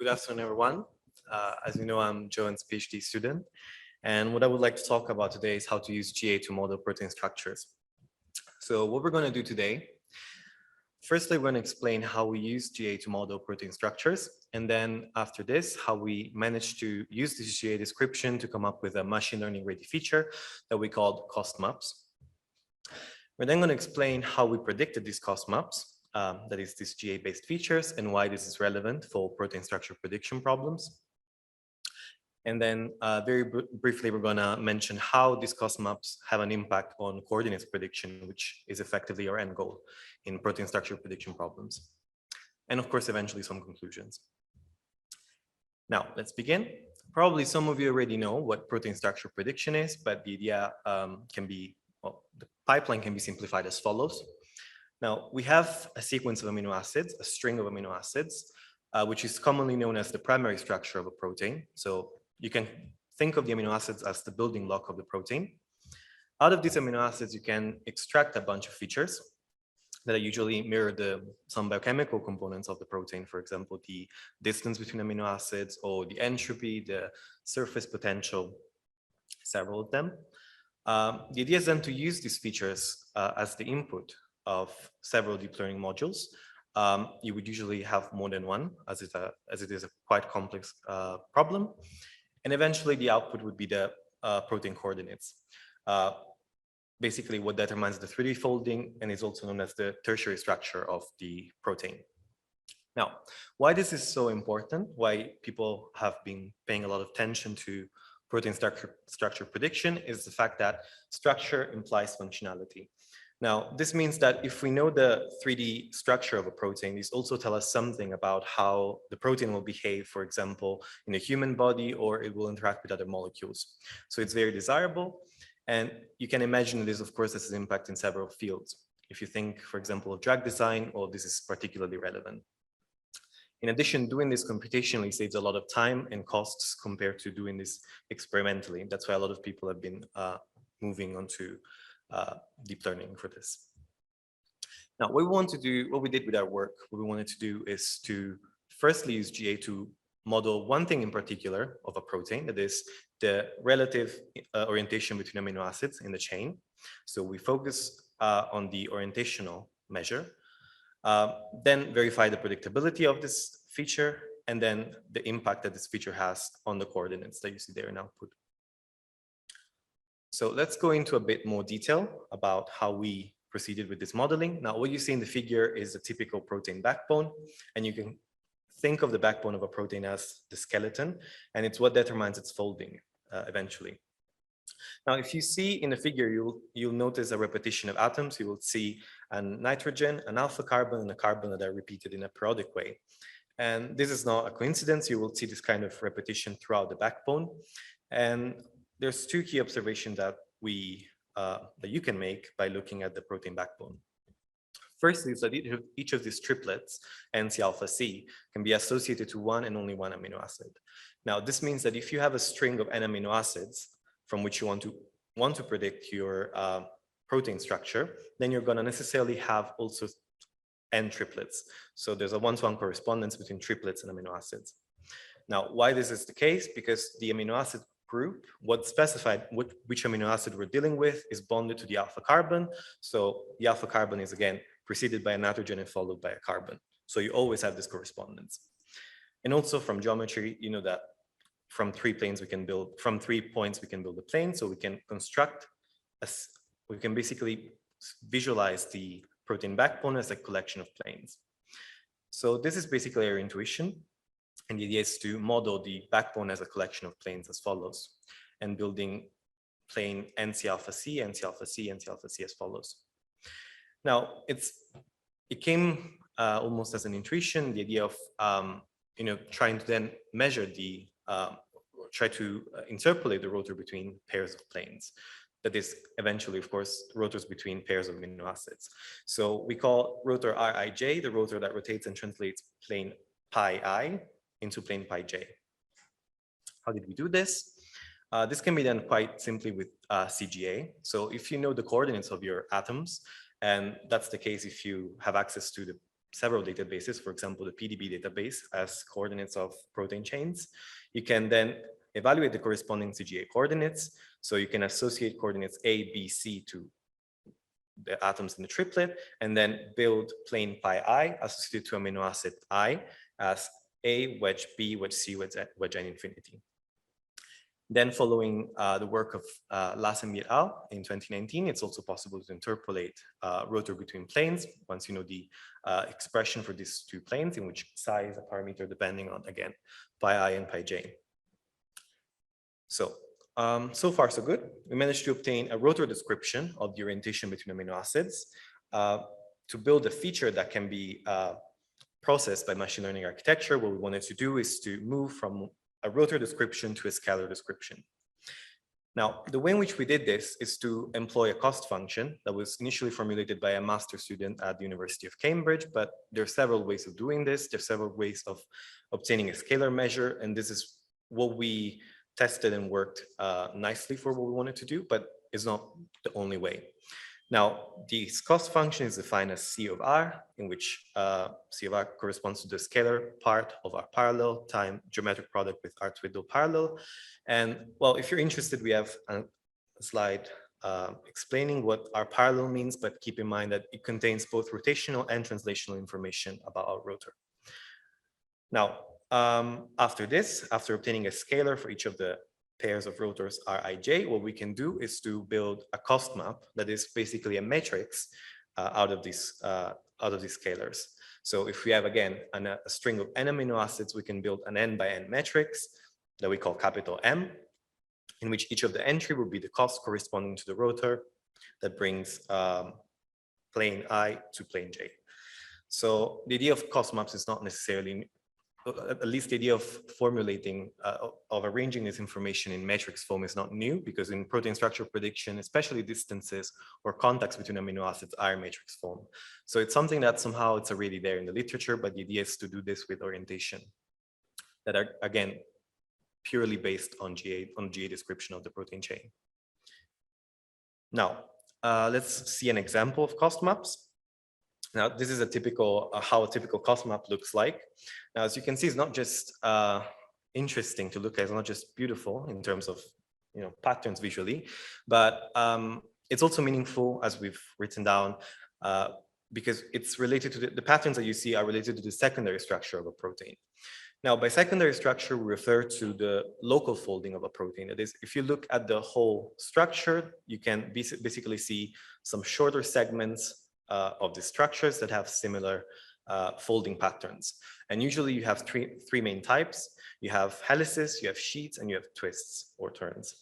Good afternoon, everyone. As you know, I'm Joan's PhD student, and what I would like to talk about today is how to use GA to model protein structures. So what we're going to do today, firstly, we're going to explain how we use GA to model protein structures, and then after this, how we managed to use this GA description to come up with a machine learning ready feature that we called cost maps. We're then going to explain how we predicted these cost maps, that is these GA-based features, and why this is relevant for protein structure prediction problems. And then very briefly, we're going to mention how these cost maps have an impact on coordinates prediction, which is effectively our end goal in protein structure prediction problems. And of course, eventually some conclusions. Now, let's begin. Probably some of you already know what protein structure prediction is, but the idea the pipeline can be simplified as follows. Now, we have a sequence of amino acids, a string of amino acids, which is commonly known as the primary structure of a protein. So you can think of the amino acids as the building block of the protein. Out of these amino acids, you can extract a bunch of features that usually mirror some biochemical components of the protein, for example, the distance between amino acids or the entropy, the surface potential, several of them. The idea is then to use these features as the input of several deep learning modules. You would usually have more than one, as it is a quite complex problem. And eventually the output would be the protein coordinates. Basically what determines the 3D folding and is also known as the tertiary structure of the protein. Now, why this is so important, why people have been paying a lot of attention to protein structure prediction is the fact that structure implies functionality. Now, this means that if we know the 3D structure of a protein, this also tells us something about how the protein will behave, for example, in a human body, or it will interact with other molecules. So it's very desirable. And you can imagine this, of course, has an impact in several fields. If you think, for example, of drug design, well, this is particularly relevant. In addition, doing this computationally saves a lot of time and costs compared to doing this experimentally. That's why a lot of people have been moving on to deep learning for this. Now, what we did with our work, what we wanted to do is to firstly use GA to model one thing in particular of a protein, that is the relative orientation between amino acids in the chain. So we focus on the orientational measure, then verify the predictability of this feature, and then the impact that this feature has on the coordinates that you see there in output. So let's go into a bit more detail about how we proceeded with this modeling. Now, what you see in the figure is a typical protein backbone, and you can think of the backbone of a protein as the skeleton, and it's what determines its folding eventually. Now, if you see in the figure, you'll notice a repetition of atoms. You will see a nitrogen, an alpha carbon, and a carbon that are repeated in a periodic way. And this is not a coincidence. You will see this kind of repetition throughout the backbone. And there's two key observations that you can make by looking at the protein backbone. Firstly, is that each of these triplets, NC alpha C, can be associated to one and only one amino acid. Now, this means that if you have a string of n amino acids from which you want to predict your protein structure, then you're going to necessarily have also n triplets. So there's a one-to-one correspondence between triplets and amino acids. Now, why this is the case? Because the amino acid group, what specified which amino acid we're dealing with is bonded to the alpha carbon. So the alpha carbon is again preceded by a nitrogen and followed by a carbon. So you always have this correspondence. And also from geometry, you know that from 3 points we can build a plane. So we can construct, we can basically visualize the protein backbone as a collection of planes. So this is basically our intuition. And the idea is to model the backbone as a collection of planes as follows, and building plane NC alpha C, NC alpha C, NC alpha C as follows. Now, it came almost as an intuition, the idea of trying to then measure try to interpolate the rotor between pairs of planes. That is eventually, of course, rotors between pairs of amino acids. So we call rotor Rij the rotor that rotates and translates plane pi I into plane pi j. How did we do this? This can be done quite simply with CGA. So if you know the coordinates of your atoms, and that's the case if you have access to the several databases, for example, the PDB database as coordinates of protein chains. You can then evaluate the corresponding CGA coordinates. So you can associate coordinates A, B, C to the atoms in the triplet, and then build plane pi I associated to amino acid I as A, wedge B, wedge C, wedge N infinity. Then following the work of Lassen et al. In 2019, it's also possible to interpolate rotor between planes once you know the expression for these two planes, in which psi is a parameter depending on, again, pi I and pi j. So, so far so good. We managed to obtain a rotor description of the orientation between amino acids to build a feature that can be processed by machine learning architecture. What we wanted to do is to move from a rotor description to a scalar description. Now, the way in which we did this is to employ a cost function that was initially formulated by a master student at the University of Cambridge, but there are several ways of doing this. There are several ways of obtaining a scalar measure, and this is what we tested and worked nicely for what we wanted to do, but it's not the only way. Now, this cost function is defined as C of R, in which C of R corresponds to the scalar part of our parallel time geometric product with R twiddle parallel. And well, if you're interested, we have a slide explaining what our parallel means, but keep in mind that it contains both rotational and translational information about our rotor. Now, after this, after obtaining a scalar for each of the pairs of rotors Rij, what we can do is to build a cost map that is basically a matrix out of these scalars. So if we have, again, a string of n amino acids, we can build an n by n matrix that we call capital M, in which each of the entry will be the cost corresponding to the rotor that brings plane I to plane J. So the idea of cost maps is not necessarily, at least the idea of formulating, of arranging this information in matrix form is not new, because in protein structure prediction, especially distances or contacts between amino acids are matrix form. So it's something that somehow it's already there in the literature, but the idea is to do this with orientation that are, again, purely based on GA description of the protein chain. Now, let's see an example of cost maps. Now, this is a typical, how a typical cost map looks like. Now, as you can see, it's not just interesting to look at, it's not just beautiful in terms of, patterns visually, but it's also meaningful, as we've written down, because it's related to the patterns that you see are related to the secondary structure of a protein. Now, by secondary structure, we refer to the local folding of a protein. That is, if you look at the whole structure, you can basically see some shorter segments of the structures that have similar folding patterns. And usually you have three main types. You have helices, you have sheets, and you have twists or turns.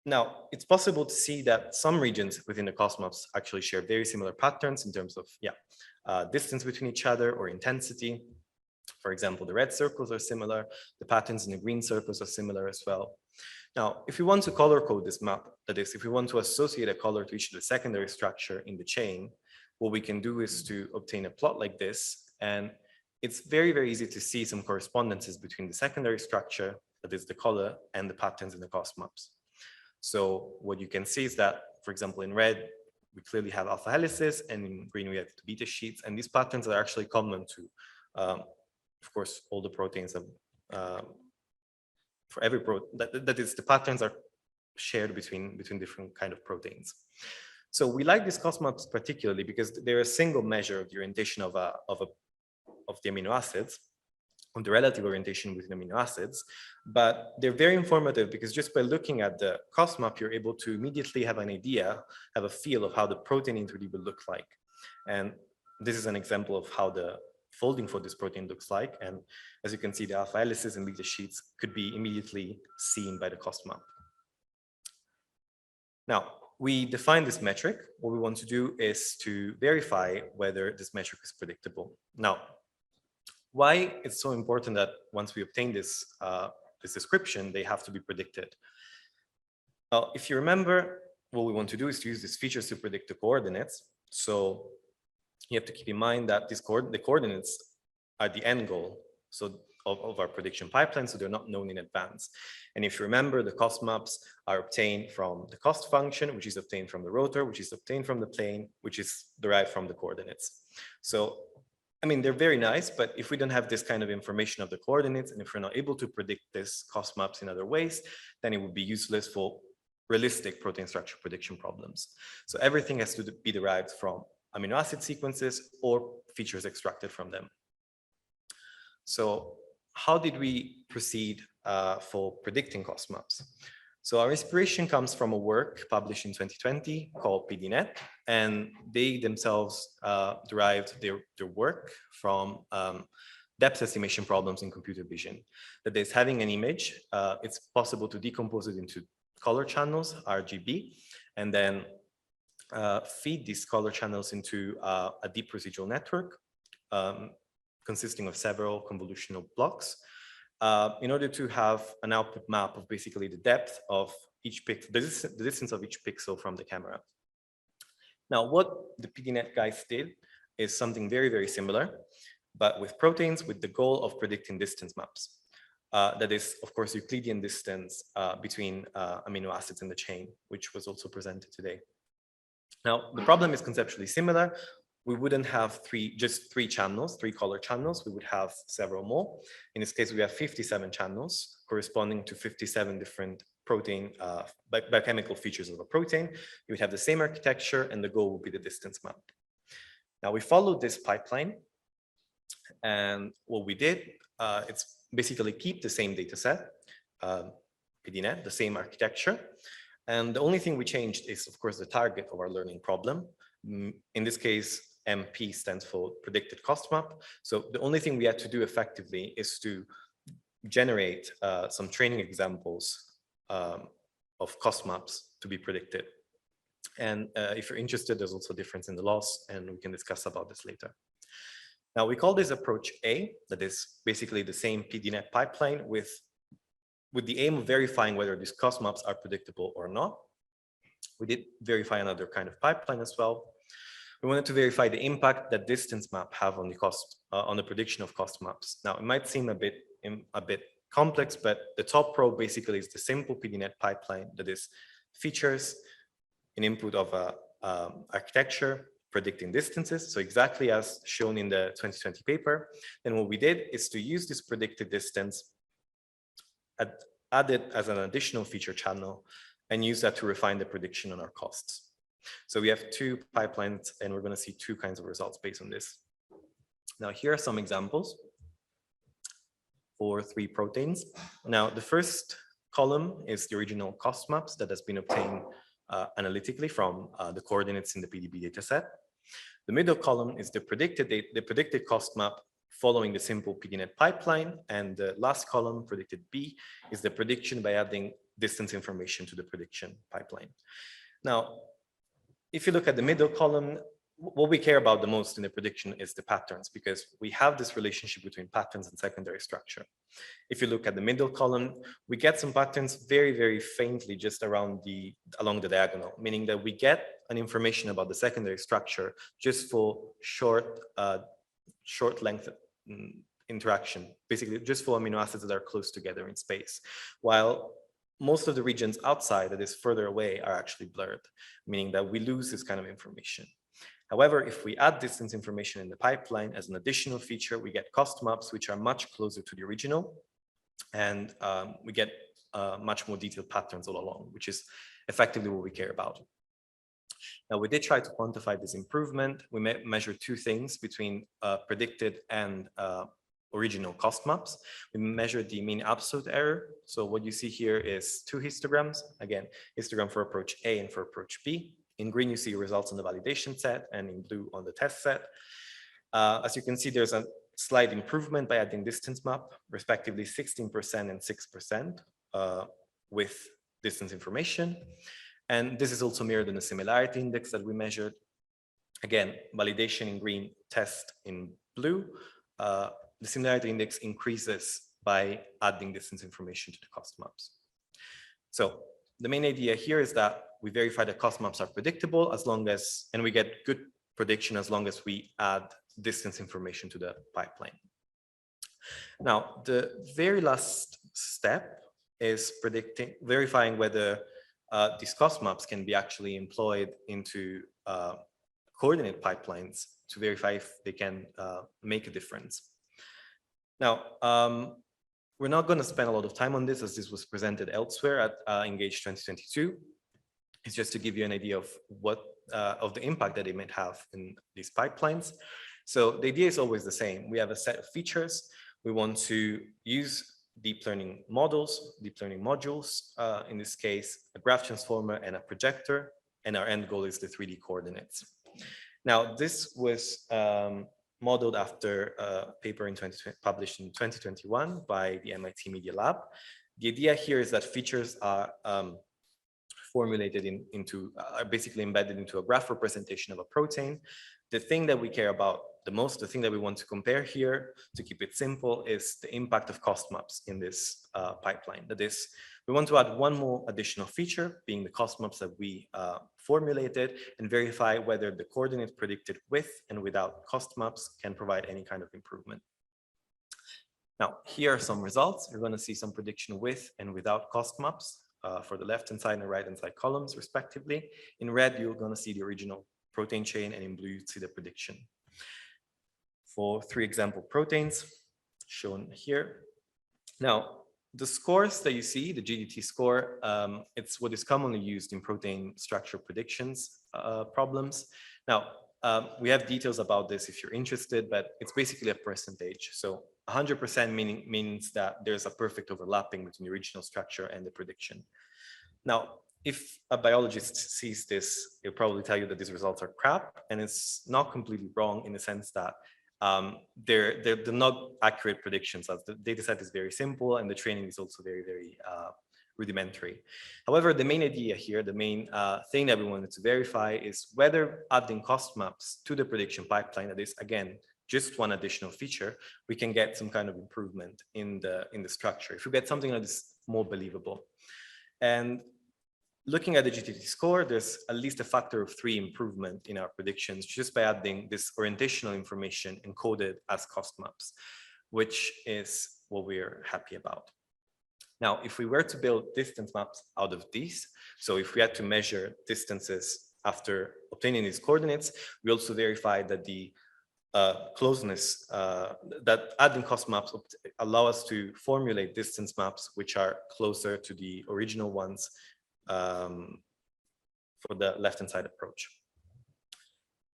Now, it's possible to see that some regions within the cost maps actually share very similar patterns in terms of distance between each other or intensity. For example, the red circles are similar. The patterns in the green circles are similar as well. Now, if we want to color code this map, that is, if we want to associate a color to each of the secondary structure in the chain, what we can do is to obtain a plot like this. And it's very, very easy to see some correspondences between the secondary structure, that is the color, and the patterns in the cost maps. So what you can see is that, for example, in red, we clearly have alpha helices, and in green, we have the beta sheets. And these patterns are actually common to, of course, all the proteins of, for every protein, that is, the patterns are shared between different kind of proteins. So we like these cost maps particularly because they're a single measure of the orientation of the amino acids, on the relative orientation within amino acids, but they're very informative because just by looking at the cost map, you're able to immediately have an idea, have a feel of how the protein in 3D will look like. And this is an example of how the folding for this protein looks like. And as you can see, the alpha helices and beta sheets could be immediately seen by the cost map. Now, we define this metric. What we want to do is to verify whether this metric is predictable. Now, why it's so important that once we obtain this, this description, they have to be predicted. Now, if you remember, what we want to do is to use these features to predict the coordinates. So you have to keep in mind that the coordinates are the end goal. So of our prediction pipeline, so they're not known in advance. And if you remember, the cost maps are obtained from the cost function, which is obtained from the rotor, which is obtained from the plane, which is derived from the coordinates. So, I mean, they're very nice, but if we don't have this kind of information of the coordinates, and if we're not able to predict this cost maps in other ways, then it would be useless for realistic protein structure prediction problems. So everything has to be derived from amino acid sequences or features extracted from them. So how did we proceed for predicting cost maps? So our inspiration comes from a work published in 2020 called PDNet, and they themselves derived their work from depth estimation problems in computer vision. That is, having an image, it's possible to decompose it into color channels, RGB, and then feed these color channels into a deep residual network consisting of several convolutional blocks in order to have an output map of basically the depth of each pixel, the distance of each pixel from the camera. Now, what the PDNet guys did is something very, very similar, but with proteins with the goal of predicting distance maps. That is, of course, Euclidean distance between amino acids in the chain, which was also presented today. Now, the problem is conceptually similar. We wouldn't have just three channels, three color channels. We would have several more. In this case, we have 57 channels corresponding to 57 different protein, biochemical features of a protein. You would have the same architecture, and the goal would be the distance map. Now, we followed this pipeline, and what we did, it's basically keep the same data set, PDNet, the same architecture. And the only thing we changed is, of course, the target of our learning problem. In this case, MP stands for predicted cost map. So the only thing we had to do effectively is to generate some training examples of cost maps to be predicted. And if you're interested, there's also a difference in the loss, and we can discuss about this later. Now, we call this approach A, that is basically the same PDNet pipeline with the aim of verifying whether these cost maps are predictable or not. We did verify another kind of pipeline as well. We wanted to verify the impact that distance map have on the cost, on the prediction of cost maps. Now, it might seem a bit complex, but the top row basically is the simple PDNet pipeline that is features an input of a architecture predicting distances. So exactly as shown in the 2020 paper. And what we did is to use this predicted distance, add it as an additional feature channel, and use that to refine the prediction on our costs. So we have two pipelines, and we're going to see two kinds of results based on this. Now, here are some examples for three proteins. Now, the first column is the original cost maps that has been obtained analytically from the coordinates in the PDB dataset. The middle column is the predicted cost map following the simple PDNet pipeline, and the last column, predicted B, is the prediction by adding distance information to the prediction pipeline. Now, if you look at the middle column, what we care about the most in the prediction is the patterns, because we have this relationship between patterns and secondary structure. If you look at the middle column, we get some patterns very, very faintly just along the diagonal, meaning that we get an information about the secondary structure just for short length interaction, basically just for amino acids that are close together in space, while most of the regions outside, that is further away, are actually blurred, meaning that we lose this kind of information. However, if we add distance information in the pipeline as an additional feature, we get cost maps which are much closer to the original, and we get much more detailed patterns all along, which is effectively what we care about. Now, we did try to quantify this improvement. We measured two things between predicted and original cost maps. We measured the mean absolute error. So what you see here is two histograms. Again, histogram for approach A and for approach B. In green, you see results on the validation set, and in blue on the test set. As you can see, there's a slight improvement by adding distance map, respectively 16% and 6% with distance information. And this is also mirrored in the similarity index that we measured. Again, validation in green, test in blue. The similarity index increases by adding distance information to the cost maps. So the main idea here is that we verify that cost maps are predictable as long as, and we get good prediction as long as we add distance information to the pipeline. Now, the very last step is verifying whether these cost maps can be actually employed into coordinate pipelines to verify if they can make a difference. Now, we're not going to spend a lot of time on this as this was presented elsewhere at Engage 2022. It's just to give you an idea of what of the impact that it might have in these pipelines. So the idea is always the same. We have a set of features. We want to use deep learning models, deep learning modules, in this case, a graph transformer and a projector, and our end goal is the 3D coordinates. Now, this was modeled after a paper published in 2021 by the MIT Media Lab. The idea here is that features are formulated are basically embedded into a graph representation of a protein. The thing that we care about the most, the thing that we want to compare here, to keep it simple, is the impact of cost maps in this pipeline. That is, we want to add one more additional feature, being the cost maps that we formulated, and verify whether the coordinates predicted with and without cost maps can provide any kind of improvement. Now, here are some results. You're going to see some prediction with and without cost maps for the left-hand side and the right-hand side columns, respectively. In red, you're going to see the original protein chain, and in blue, you see the prediction. For 3 example proteins shown here. Now, the scores that you see, the GDT score, it's what is commonly used in protein structure predictions problems. Now, we have details about this if you're interested, but it's basically a percentage. So 100% means that there's a perfect overlapping between the original structure and the prediction. Now, if a biologist sees this, he'll probably tell you that these results are crap, and it's not completely wrong in the sense that they're not accurate predictions, as the data set is very simple and the training is also very, very rudimentary. However, the main idea here, the main thing that we wanted to verify is whether adding cost maps to the prediction pipeline, that is, again, just one additional feature, we can get some kind of improvement in the structure. If we get something that is more believable. And looking at the GTT score, there's at least a factor of 3 improvement in our predictions just by adding this orientational information encoded as cost maps, which is what we're happy about. Now, if we were to build distance maps out of these, so if we had to measure distances after obtaining these coordinates, we also verified that the closeness, that adding cost maps allow us to formulate distance maps which are closer to the original ones for the left-hand side approach.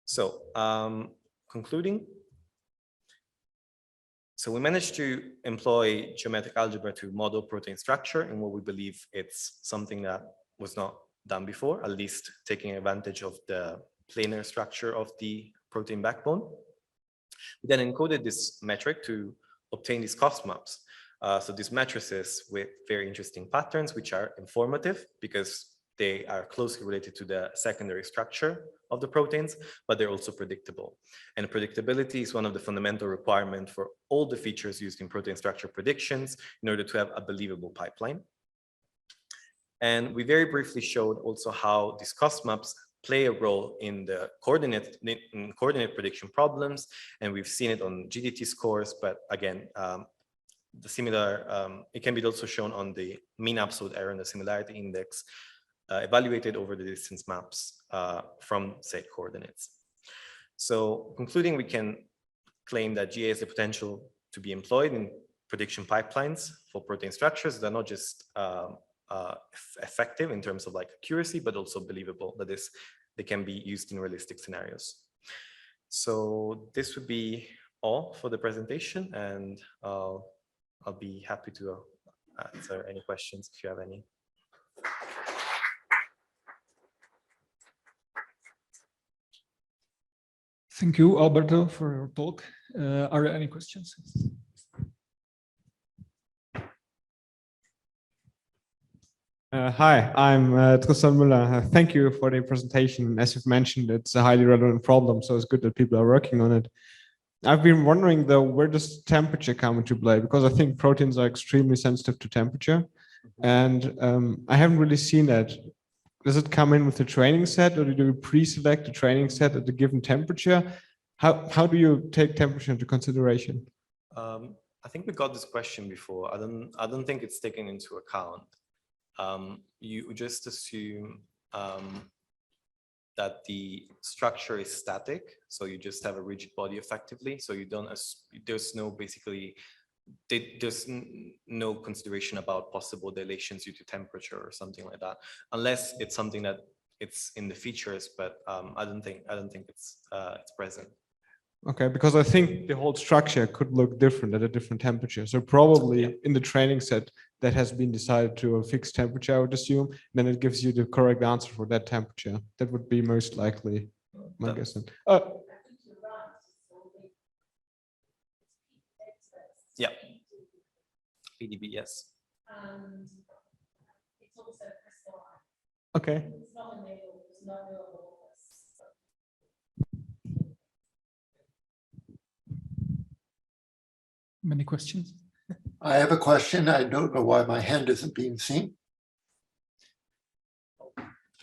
So concluding, so we managed to employ geometric algebra to model protein structure in what we believe it's something that was not done before, at least taking advantage of the planar structure of the protein backbone. We then encoded this metric to obtain these cost maps. So these matrices with very interesting patterns, which are informative because they are closely related to the secondary structure of the proteins, but they're also predictable. And predictability is one of the fundamental requirements for all the features used in protein structure predictions in order to have a believable pipeline. And we very briefly showed also how these cost maps play a role in the coordinate prediction problems. And we've seen it on GDT scores, but again, the similar, it can be also shown on the mean absolute error and the similarity index evaluated over the distance maps from said coordinates. So concluding, we can claim that GA has the potential to be employed in prediction pipelines for protein structures that are not just effective in terms of like accuracy, but also believable. That is, they can be used in realistic scenarios. So this would be all for the presentation, and I'll be happy to answer any questions if you have any. Thank you, Alberto, for your talk. Are there any questions? Hi, I'm Tristan Müller. Thank you for the presentation. As you've mentioned, it's a highly relevant problem, so it's good that people are working on it. I've been wondering, though, where does temperature come into play? Because I think proteins are extremely sensitive to temperature, and I haven't really seen that. Does it come in with the training set, or do you pre-select the training set at a given temperature? How do you take temperature into consideration? I think we got this question before. I don't think it's taken into account. You just assume that the structure is static, so you just have a rigid body effectively. So you don't. There's no basically. There's no consideration about possible dilations due to temperature or something like that, unless it's something that it's in the features. But I don't think it's present. Okay, because I think the whole structure could look different at a different temperature. So probably in the training set that has been decided to a fixed temperature, I would assume, then it gives you the correct answer for that temperature. That would be most likely, my guess. Yeah. PDB, yes. And it's also crystalline. Okay. It's not a nail, it's not real. Many questions? I have a question. I don't know why my hand isn't being seen.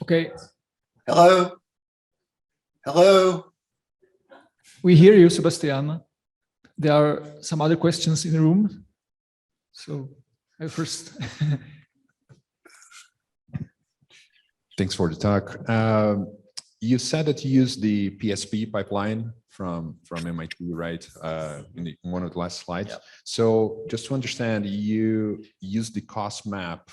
Okay, Hello? Hello? we hear you, Sebastian. There are some other questions in the room. So I first. Thanks for the talk. You said that you used the PSP pipeline from MIT, right? In one of the last slides. Yeah. So just to understand, you use the cost map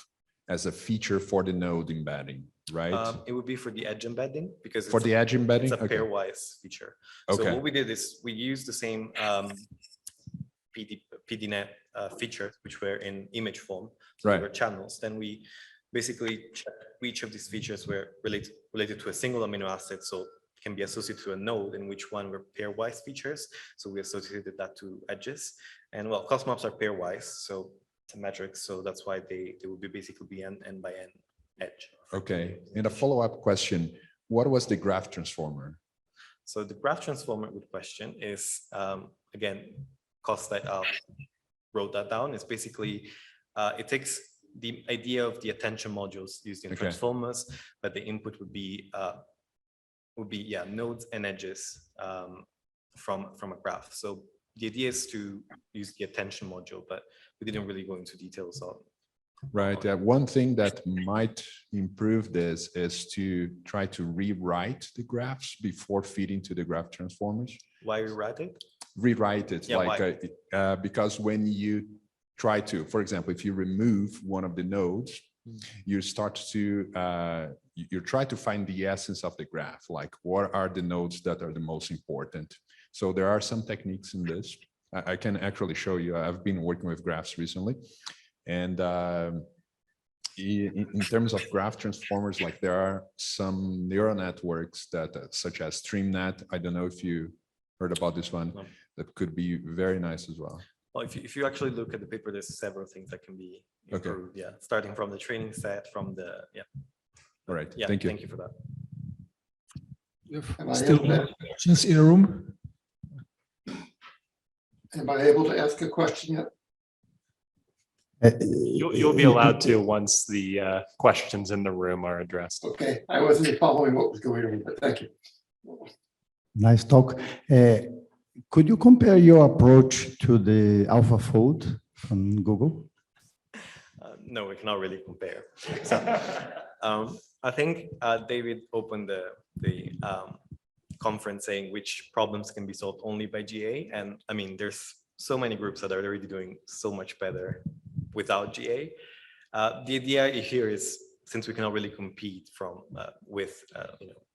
as a feature for the node embedding, right? It would be for the edge embedding because For the edge embedding? it's a Okay. pairwise feature. Okay. So what we did is we used the same PDNet features, which were in image form, so Right. they were channels. Then we basically checked which of these features were related to a single amino acid, so can be associated to a node, and which one were pairwise features. So we associated that to edges. And well, cost maps are pairwise, so it's a matrix. So that's why they will be basically be n by n edge. Okay. And a follow-up question, what was the graph transformer? So the graph transformer good question is, again, Costa wrote that down. It's basically, it takes the idea of the attention modules used in transformers, but the input would be nodes and edges from a graph. So the idea is to use the attention module, but we didn't really go into details on. Right. One thing that might improve this is to try to rewrite the graphs before feeding to the graph transformers. Why rewrite it? Rewrite it, Yeah, like because when you try to, for example, if you remove one of the nodes, you start to you try to find the essence of the graph, like what are the nodes that are the most important. So there are some techniques in this. I can actually show you. I've been working with graphs recently, and in terms of graph transformers, like there are some neural networks that, such as StreamNet. I don't know if you heard about this one. No. That could be very nice as well. Well, if you actually look at the paper, there's several things that can be improved. Okay. Yeah, starting from the training set, from the All right. Yeah, Thank you. Thank you for that. Still questions in the room? Am I able to ask a question yet? You'll be allowed to once the questions in the room are addressed. Okay, I wasn't following what was going on, but thank you. Nice talk. Could you compare your approach to the AlphaFold from Google? No, we cannot really compare. So, I think David opened the conference saying which problems can be solved only by GA. And I mean, there's so many groups that are already doing so much better without GA. The idea here is, since we cannot really compete with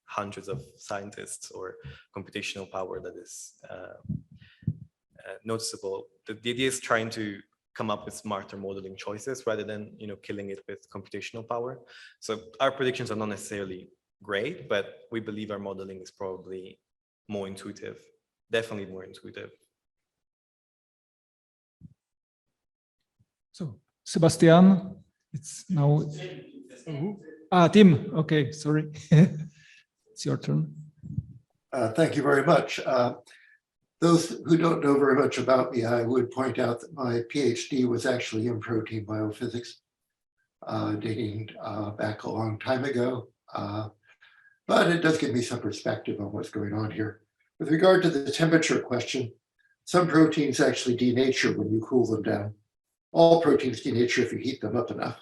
hundreds of scientists or computational power that is noticeable, the idea is trying to come up with smarter modeling choices rather than killing it with computational power. So our predictions are not necessarily great, but we believe our modeling is probably more intuitive, definitely more intuitive. So Sebastian, it's now. Tim. Okay, sorry. It's your turn. Thank you very much. Those who don't know very much about me, I would point out that my PhD was actually in protein biophysics, dating back a long time ago. But it does give me some perspective on what's going on here. With regard to the temperature question, some proteins actually denature when you cool them down. All proteins denature if you heat them up enough.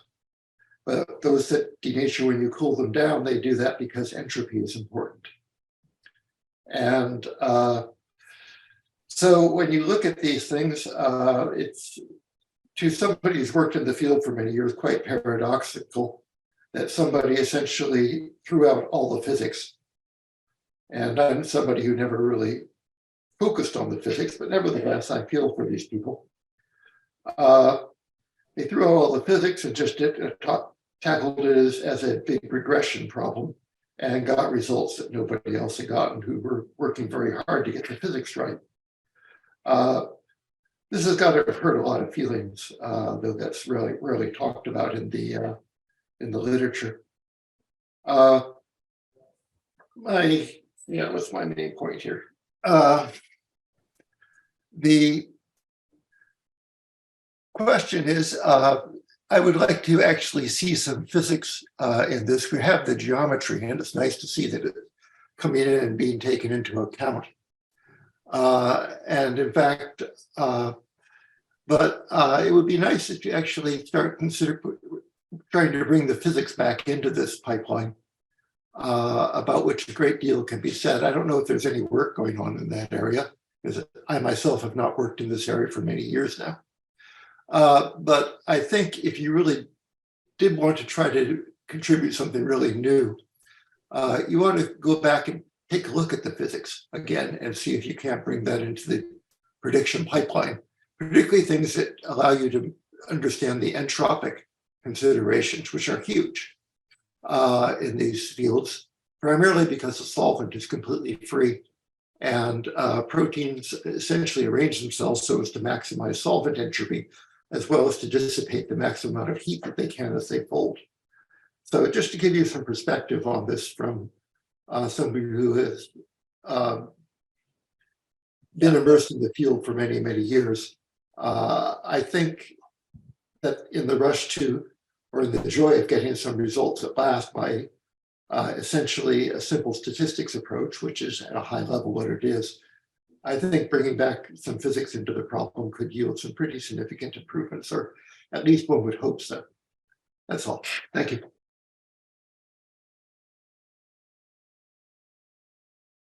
But those that denature when you cool them down, they do that because entropy is important. And so when you look at these things, it's, to somebody who's worked in the field for many years, quite paradoxical that somebody essentially threw out all the physics. And I'm somebody who never really focused on the physics, but nevertheless, I feel for these people. They threw out all the physics and just tackled it as a big regression problem and got results that nobody else had gotten, who were working very hard to get the physics right. This has got to hurt a lot of feelings, though that's really rarely talked about in the literature. What's my main point here? The question is, I would like to actually see some physics in this. We have the geometry, and it's nice to see that it's coming in and being taken into account. And in fact, but it would be nice if you actually start trying to bring the physics back into this pipeline, about which a great deal can be said. I don't know if there's any work going on in that area, because I myself have not worked in this area for many years now. But I think if you really did want to try to contribute something really new, you want to go back and take a look at the physics again and see if you can't bring that into the prediction pipeline, particularly things that allow you to understand the entropic considerations, which are huge in these fields, primarily because the solvent is completely free and proteins essentially arrange themselves so as to maximize solvent entropy, as well as to dissipate the maximum amount of heat that they can as they fold. So just to give you some perspective on this from somebody who has been immersed in the field for many, many years, I think that in the rush to, or in the joy of getting some results at last by essentially a simple statistics approach, which is at a high level what it is, I think bringing back some physics into the problem could yield some pretty significant improvements, or at least one would hope so. That's all. Thank you.